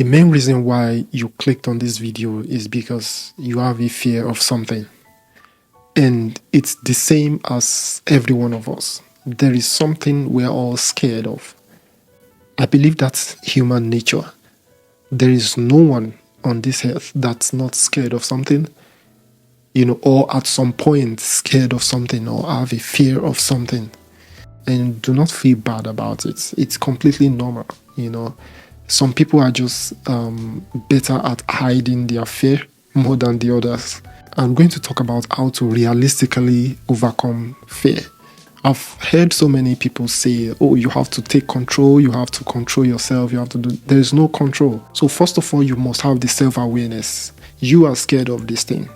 The main reason why you clicked on this video is because you have a fear of something. And it's the same as every one of us. There is something we're all scared of. I believe that's human nature. There is no one on this earth that's not scared of something, or at some point scared of something or have a fear of something. And do not feel bad about it. It's completely normal, Some people are just better at hiding their fear more than the others. I'm going to talk about how to realistically overcome fear. I've heard so many people say, oh, you have to take control, you have to control yourself, there is no control. So first of all, you must have the self-awareness. You are scared of this thing.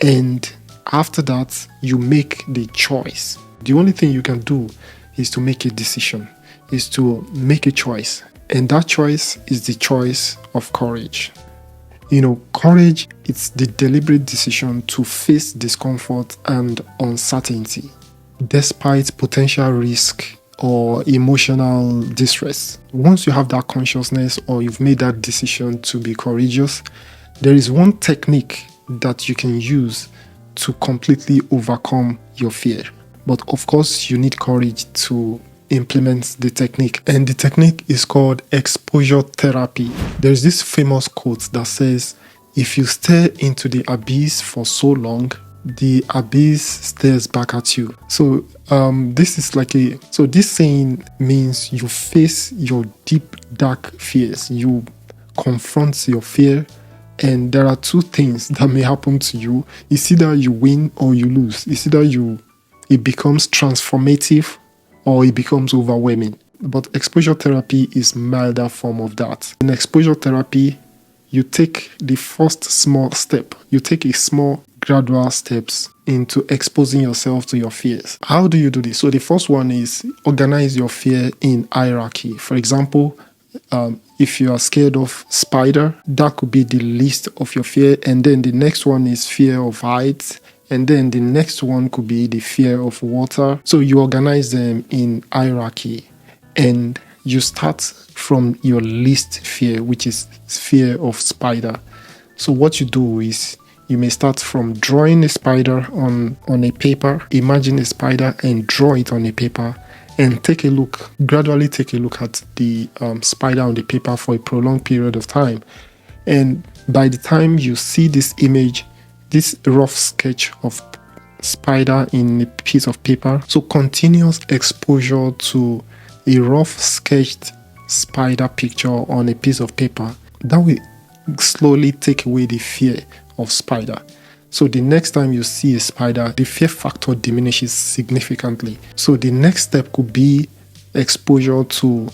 And after that, you make the choice. The only thing you can do is to make a decision, is to make a choice. And that choice is the choice of courage. Courage, it's the deliberate decision to face discomfort and uncertainty, despite potential risk or emotional distress. Once you have that consciousness or you've made that decision to be courageous, there is one technique that you can use to completely overcome your fear. But of course, you need courage to implement the technique. And the technique is called exposure therapy. There's this famous quote that says, if you stare into the abyss for so long, the abyss stares back at you. So this saying means you face your deep, dark fears. You confront your fear, and there are two things that may happen to you. It's either you win or you lose. It's either it becomes transformative or it becomes overwhelming. But exposure therapy is milder form of that. In exposure therapy, you take the first small step. You take a small gradual steps into exposing yourself to your fears. How do you do this? So the first one is organize your fear in hierarchy. For example, if you are scared of spider, that could be the least of your fear. And then the next one is fear of heights. And then the next one could be the fear of water. So you organize them in hierarchy. And you start from your least fear, which is fear of spider. So what you do is you may start from drawing a spider on a paper. Imagine a spider and draw it on a paper. And gradually take a look at the spider on the paper for a prolonged period of time. And by the time you see this image, this rough sketch of spider in a piece of paper, so continuous exposure to a rough sketched spider picture on a piece of paper, that will slowly take away the fear of spider. So the next time you see a spider, the fear factor diminishes significantly. So the next step could be exposure to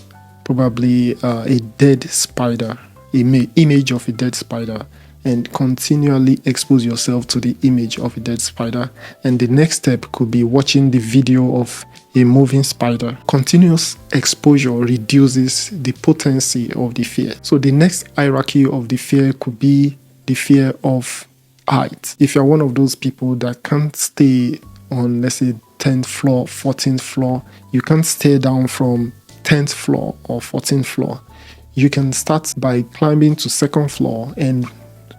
probably a dead spider, image of a dead spider, and continually expose yourself to the image of a dead spider. And the next step could be watching the video of a moving spider. Continuous exposure reduces the potency of the fear. So the next hierarchy of the fear could be the fear of height. If you're one of those people that can't stay on, let's say, 10th floor, 14th floor, you can't stay down from 10th floor or 14th floor. You can start by climbing to 2nd floor and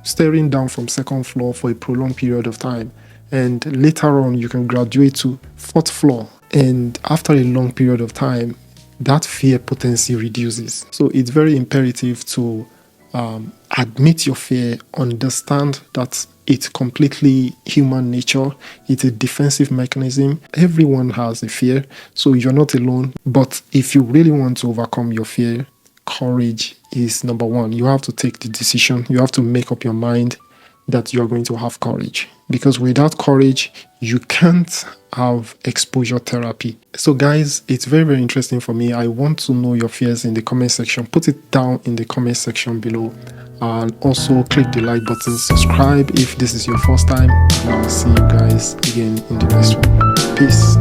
staring down from 2nd floor for a prolonged period of time. And later on, you can graduate to 4th floor. And after a long period of time, that fear potency reduces. So it's very imperative to admit your fear, understand that it's completely human nature. It's a defensive mechanism. Everyone has a fear, so you're not alone. But if you really want to overcome your fear, courage is number one. You have to take the decision. You have to make up your mind that you're going to have courage. Because without courage, you can't have exposure therapy. So guys, it's very, very interesting for me. I want to know your fears in the comment section. Put it down in the comment section below. And also click the like button, subscribe if this is your first time. And I'll see you guys again in the next one. Peace.